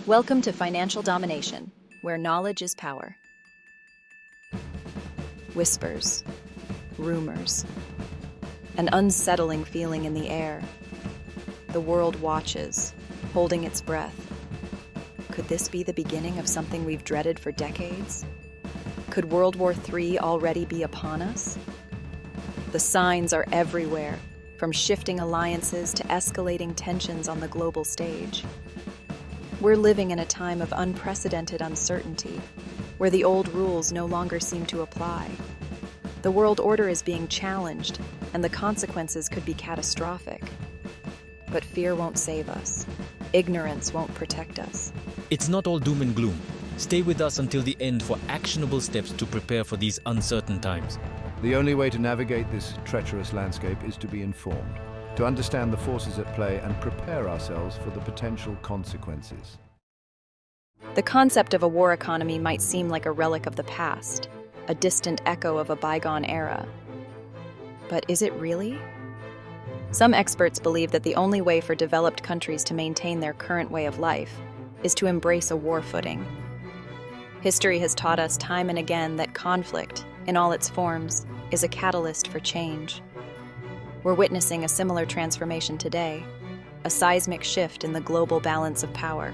Welcome to Financial Domination, where knowledge is power. Whispers, rumors, an unsettling feeling in the air. The world watches, holding its breath. Could this be the beginning of something we've dreaded for decades? Could World War III already be upon us? The signs are everywhere, from shifting alliances to escalating tensions on the global stage. We're living in a time of unprecedented uncertainty, where the old rules no longer seem to apply. The world order is being challenged, and the consequences could be catastrophic. But fear won't save us. Ignorance won't protect us. It's not all doom and gloom. Stay with us until the end for actionable steps to prepare for these uncertain times. The only way to navigate this treacherous landscape is to be informed, to understand the forces at play and prepare ourselves for the potential consequences. The concept of a war economy might seem like a relic of the past, a distant echo of a bygone era. But is it really? Some experts believe that the only way for developed countries to maintain their current way of life is to embrace a war footing. History has taught us time and again that conflict, in all its forms, is a catalyst for change. We're witnessing a similar transformation today, a seismic shift in the global balance of power.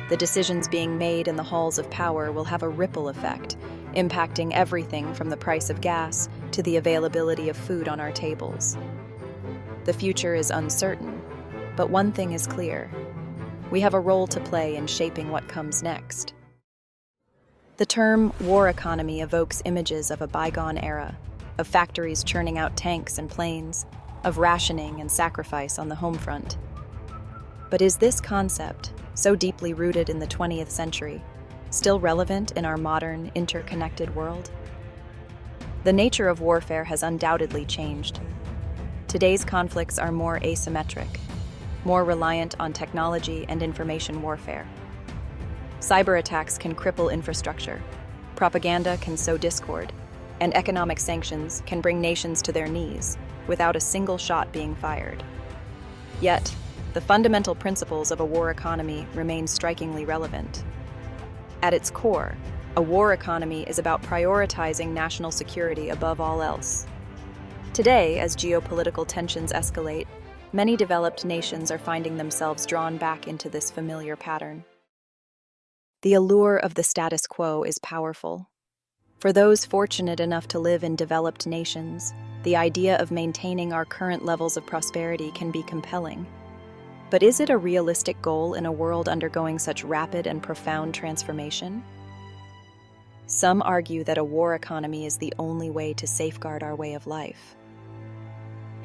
The decisions being made in the halls of power will have a ripple effect, impacting everything from the price of gas to the availability of food on our tables. The future is uncertain, but one thing is clear. We have a role to play in shaping what comes next. The term war economy evokes images of a bygone era, of factories churning out tanks and planes, of rationing and sacrifice on the home front. But is this concept, so deeply rooted in the 20th century, still relevant in our modern, interconnected world? The nature of warfare has undoubtedly changed. Today's conflicts are more asymmetric, more reliant on technology and information warfare. Cyber attacks can cripple infrastructure, propaganda can sow discord, and economic sanctions can bring nations to their knees without a single shot being fired. Yet, the fundamental principles of a war economy remain strikingly relevant. At its core, a war economy is about prioritizing national security above all else. Today, as geopolitical tensions escalate, many developed nations are finding themselves drawn back into this familiar pattern. The allure of the status quo is powerful. For those fortunate enough to live in developed nations, the idea of maintaining our current levels of prosperity can be compelling. But is it a realistic goal in a world undergoing such rapid and profound transformation? Some argue that a war economy is the only way to safeguard our way of life.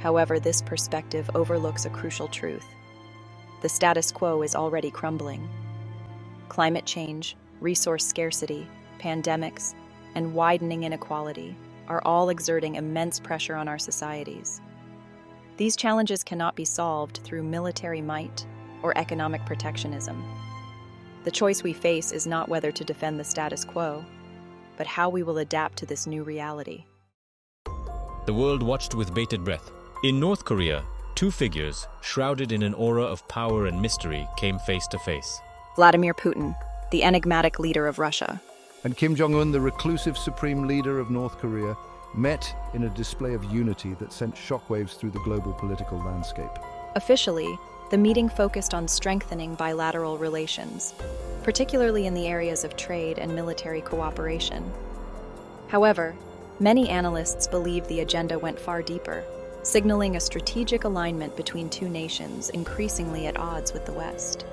However, this perspective overlooks a crucial truth. The status quo is already crumbling. Climate change, resource scarcity, pandemics, and widening inequality are all exerting immense pressure on our societies. These challenges cannot be solved through military might or economic protectionism. The choice we face is not whether to defend the status quo, but how we will adapt to this new reality. The world watched with bated breath. In North Korea, two figures, shrouded in an aura of power and mystery, came face to face. Vladimir Putin, the enigmatic leader of Russia, And Kim Jong-un, the reclusive supreme leader of North Korea, met in a display of unity that sent shockwaves through the global political landscape. Officially, the meeting focused on strengthening bilateral relations, particularly in the areas of trade and military cooperation. However, many analysts believe the agenda went far deeper, signaling a strategic alignment between two nations increasingly at odds with the West.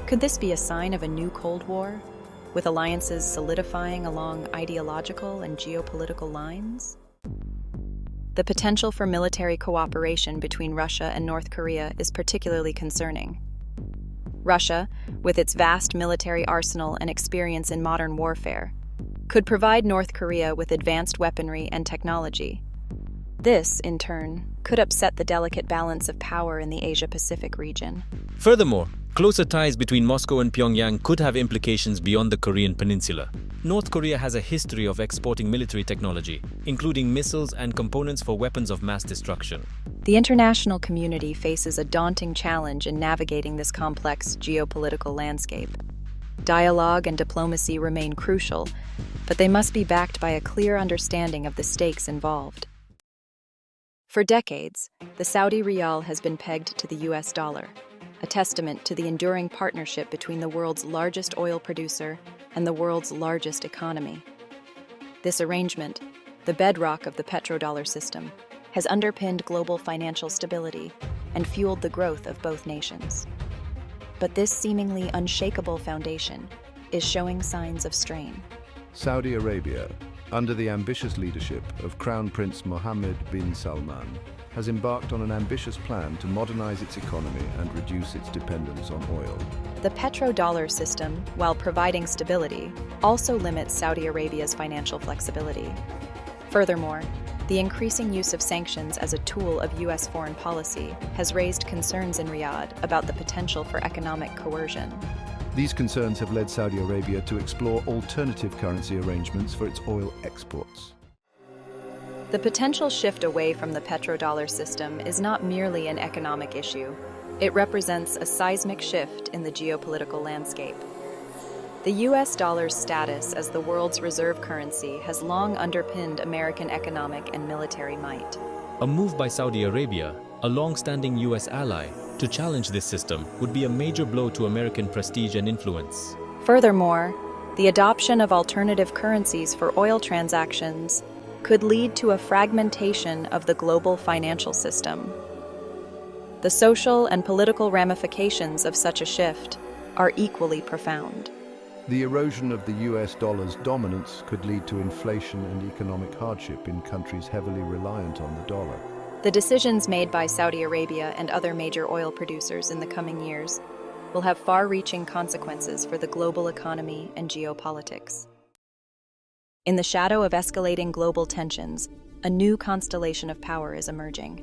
Could this be a sign of a new Cold War, with alliances solidifying along ideological and geopolitical lines? The potential for military cooperation between Russia and North Korea is particularly concerning. Russia, with its vast military arsenal and experience in modern warfare, could provide North Korea with advanced weaponry and technology. This, in turn, could upset the delicate balance of power in the Asia-Pacific region. Furthermore, closer ties between Moscow and Pyongyang could have implications beyond the Korean peninsula. North Korea has a history of exporting military technology, including missiles and components for weapons of mass destruction. The international community faces a daunting challenge in navigating this complex geopolitical landscape. Dialogue and diplomacy remain crucial, but they must be backed by a clear understanding of the stakes involved. For decades, the Saudi riyal has been pegged to the US dollar, a testament to the enduring partnership between the world's largest oil producer and the world's largest economy. This arrangement, the bedrock of the petrodollar system, has underpinned global financial stability and fueled the growth of both nations. But this seemingly unshakable foundation is showing signs of strain. Saudi Arabia, under the ambitious leadership of Crown Prince Mohammed bin Salman, has embarked on an ambitious plan to modernize its economy and reduce its dependence on oil. The petrodollar system, while providing stability, also limits Saudi Arabia's financial flexibility. Furthermore, the increasing use of sanctions as a tool of U.S. foreign policy has raised concerns in Riyadh about the potential for economic coercion. These concerns have led Saudi Arabia to explore alternative currency arrangements for its oil exports. The potential shift away from the petrodollar system is not merely an economic issue. It represents a seismic shift in the geopolitical landscape. The US dollar's status as the world's reserve currency has long underpinned American economic and military might. A move by Saudi Arabia, a long-standing US ally, to challenge this system would be a major blow to American prestige and influence. Furthermore, the adoption of alternative currencies for oil transactions could lead to a fragmentation of the global financial system. The social and political ramifications of such a shift are equally profound. The erosion of the US dollar's dominance could lead to inflation and economic hardship in countries heavily reliant on the dollar. The decisions made by Saudi Arabia and other major oil producers in the coming years will have far-reaching consequences for the global economy and geopolitics. In the shadow of escalating global tensions, a new constellation of power is emerging.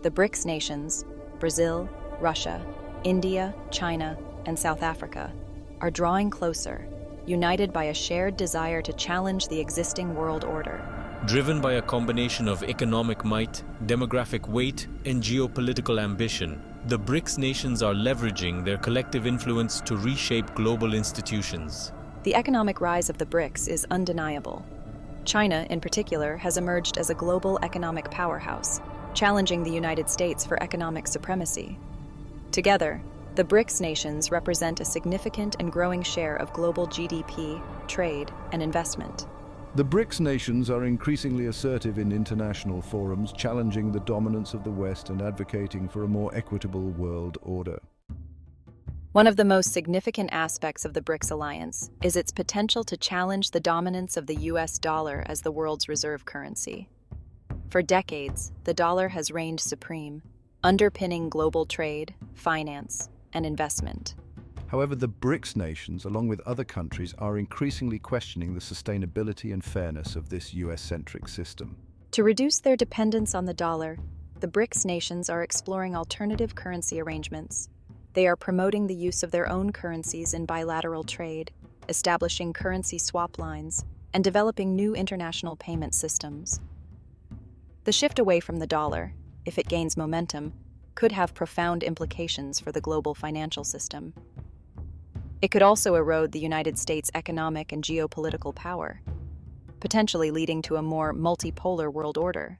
The BRICS nations, Brazil, Russia, India, China, and South Africa, are drawing closer, united by a shared desire to challenge the existing world order. Driven by a combination of economic might, demographic weight, and geopolitical ambition, the BRICS nations are leveraging their collective influence to reshape global institutions. The economic rise of the BRICS is undeniable. China, in particular, has emerged as a global economic powerhouse, challenging the United States for economic supremacy. Together, the BRICS nations represent a significant and growing share of global GDP, trade, and investment. The BRICS nations are increasingly assertive in international forums, challenging the dominance of the West and advocating for a more equitable world order. One of the most significant aspects of the BRICS alliance is its potential to challenge the dominance of the US dollar as the world's reserve currency. For decades, the dollar has reigned supreme, underpinning global trade, finance, and investment. However, the BRICS nations, along with other countries, are increasingly questioning the sustainability and fairness of this US-centric system. To reduce their dependence on the dollar, the BRICS nations are exploring alternative currency arrangements. They are promoting the use of their own currencies in bilateral trade, establishing currency swap lines, and developing new international payment systems. The shift away from the dollar, if it gains momentum, could have profound implications for the global financial system. It could also erode the United States' economic and geopolitical power, potentially leading to a more multipolar world order.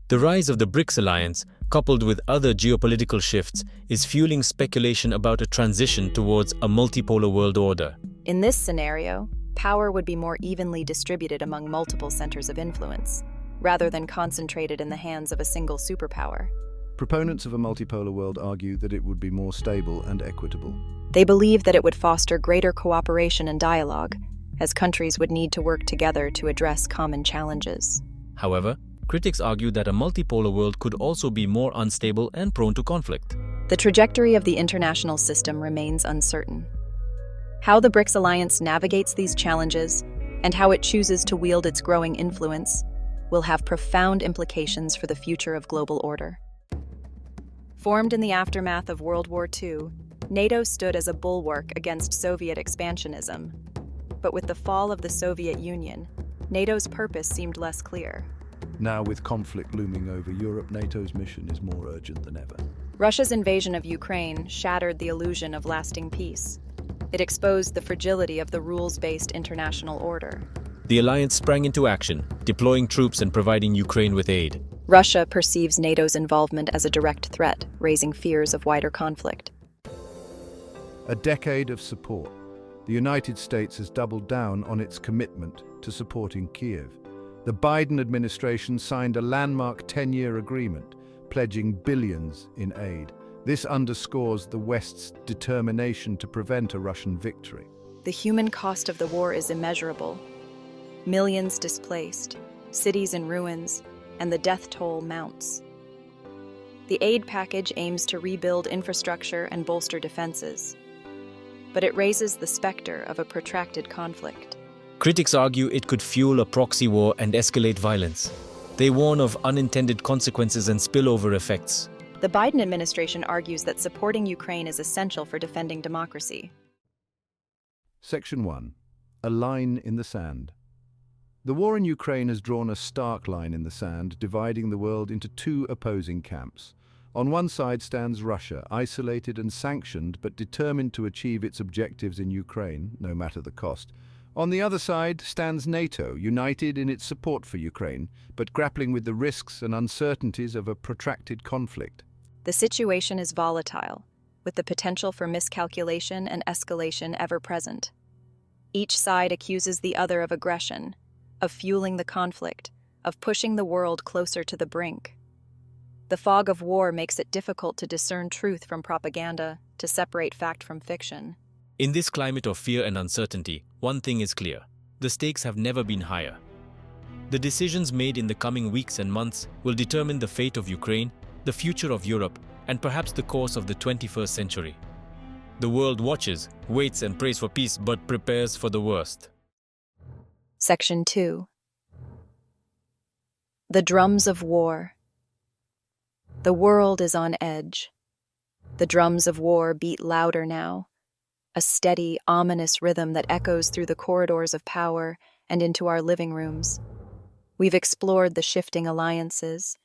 The rise of the BRICS alliance, coupled with other geopolitical shifts, is fueling speculation about a transition towards a multipolar world order. In this scenario, power would be more evenly distributed among multiple centers of influence, rather than concentrated in the hands of a single superpower. Proponents of a multipolar world argue that it would be more stable and equitable. They believe that it would foster greater cooperation and dialogue, as countries would need to work together to address common challenges. However, critics argue that a multipolar world could also be more unstable and prone to conflict. The trajectory of the international system remains uncertain. How the BRICS alliance navigates these challenges and how it chooses to wield its growing influence will have profound implications for the future of global order. Formed in the aftermath of World War II, NATO stood as a bulwark against Soviet expansionism. But with the fall of the Soviet Union, NATO's purpose seemed less clear. Now, with conflict looming over Europe, NATO's mission is more urgent than ever. Russia's invasion of Ukraine shattered the illusion of lasting peace. It exposed the fragility of the rules-based international order. The alliance sprang into action, deploying troops and providing Ukraine with aid. Russia perceives NATO's involvement as a direct threat, raising fears of wider conflict. A decade of support. The United States has doubled down on its commitment to supporting Kyiv. The Biden administration signed a landmark 10-year agreement, pledging billions in aid. This underscores the West's determination to prevent a Russian victory. The human cost of the war is immeasurable. Millions displaced, cities in ruins, and the death toll mounts. The aid package aims to rebuild infrastructure and bolster defenses, but it raises the specter of a protracted conflict. Critics argue it could fuel a proxy war and escalate violence. They warn of unintended consequences and spillover effects. The Biden administration argues that supporting Ukraine is essential for defending democracy. Section 1. A line in the sand. The war in Ukraine has drawn a stark line in the sand, dividing the world into two opposing camps. On one side stands Russia, isolated and sanctioned, but determined to achieve its objectives in Ukraine, no matter the cost. On the other side stands NATO, united in its support for Ukraine, but grappling with the risks and uncertainties of a protracted conflict. The situation is volatile, with the potential for miscalculation and escalation ever present. Each side accuses the other of aggression, of fueling the conflict, of pushing the world closer to the brink. The fog of war makes it difficult to discern truth from propaganda, to separate fact from fiction. In this climate of fear and uncertainty, one thing is clear: the stakes have never been higher. The decisions made in the coming weeks and months will determine the fate of Ukraine, the future of Europe, and perhaps the course of the 21st century. The world watches, waits and prays for peace, but prepares for the worst. Section 2. The drums of war. The world is on edge. The drums of war beat louder now, a steady, ominous rhythm that echoes through the corridors of power and into our living rooms. We've explored the shifting alliances,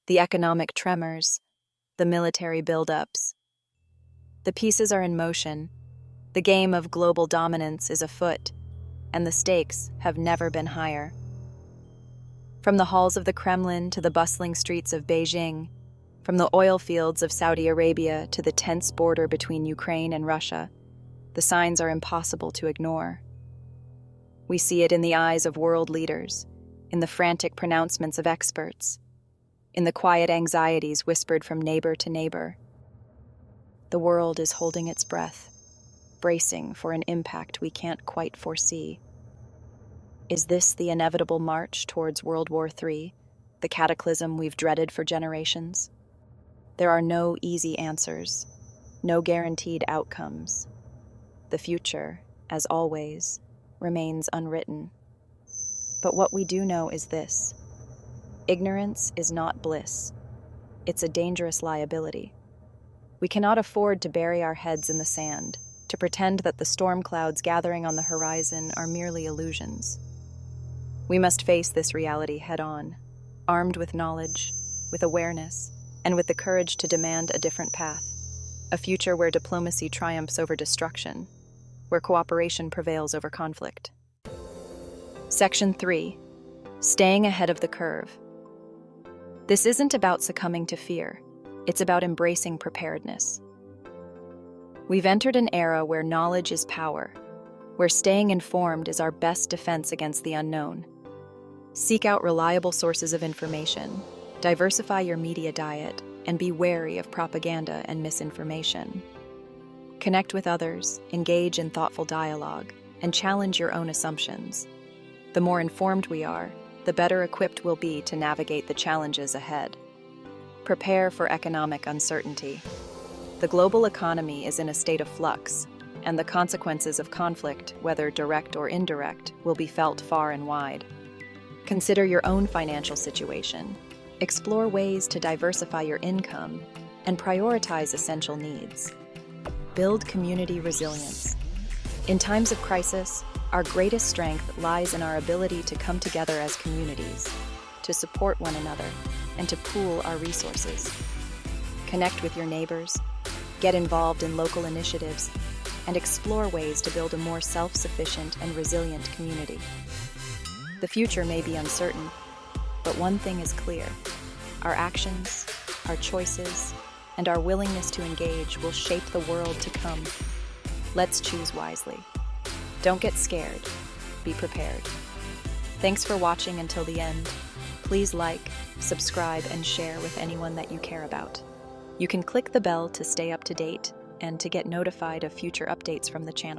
the economic tremors, the military buildups. The pieces are in motion. The game of global dominance is afoot, and the stakes have never been higher. From the halls of the Kremlin to the bustling streets of Beijing, from the oil fields of Saudi Arabia to the tense border between Ukraine and Russia, the signs are impossible to ignore. We see it in the eyes of world leaders, in the frantic pronouncements of experts, in the quiet anxieties whispered from neighbor to neighbor. The world is holding its breath, bracing for an impact we can't quite foresee. Is this the inevitable march towards World War III, the cataclysm we've dreaded for generations? There are no easy answers, no guaranteed outcomes. The future, as always, remains unwritten. But what we do know is this: ignorance is not bliss. It's a dangerous liability. We cannot afford to bury our heads in the sand, to pretend that the storm clouds gathering on the horizon are merely illusions. We must face this reality head-on, armed with knowledge, with awareness, and with the courage to demand a different path, a future where diplomacy triumphs over destruction, where cooperation prevails over conflict. Section 3. Staying ahead of the curve. This isn't about succumbing to fear. It's about embracing preparedness. We've entered an era where knowledge is power, where staying informed is our best defense against the unknown. Seek out reliable sources of information, diversify your media diet, and be wary of propaganda and misinformation. Connect with others, engage in thoughtful dialogue, and challenge your own assumptions. The more informed we are, the better equipped we'll be to navigate the challenges ahead. Prepare for economic uncertainty. The global economy is in a state of flux, and the consequences of conflict, whether direct or indirect, will be felt far and wide. Consider your own financial situation. Explore ways to diversify your income and prioritize essential needs. Build community resilience. In times of crisis, our greatest strength lies in our ability to come together as communities, to to support one another, and to pool our resources. Connect with your neighbors, get involved in local initiatives, and explore ways to build a more self-sufficient and resilient community. The future may be uncertain, but one thing is clear. Our actions, our choices, and our willingness to engage will shape the world to come. Let's choose wisely. Don't get scared. Be prepared. Thanks for watching until the end. Please like, subscribe, and share with anyone that you care about. You can click the bell to stay up to date and to get notified of future updates from the channel.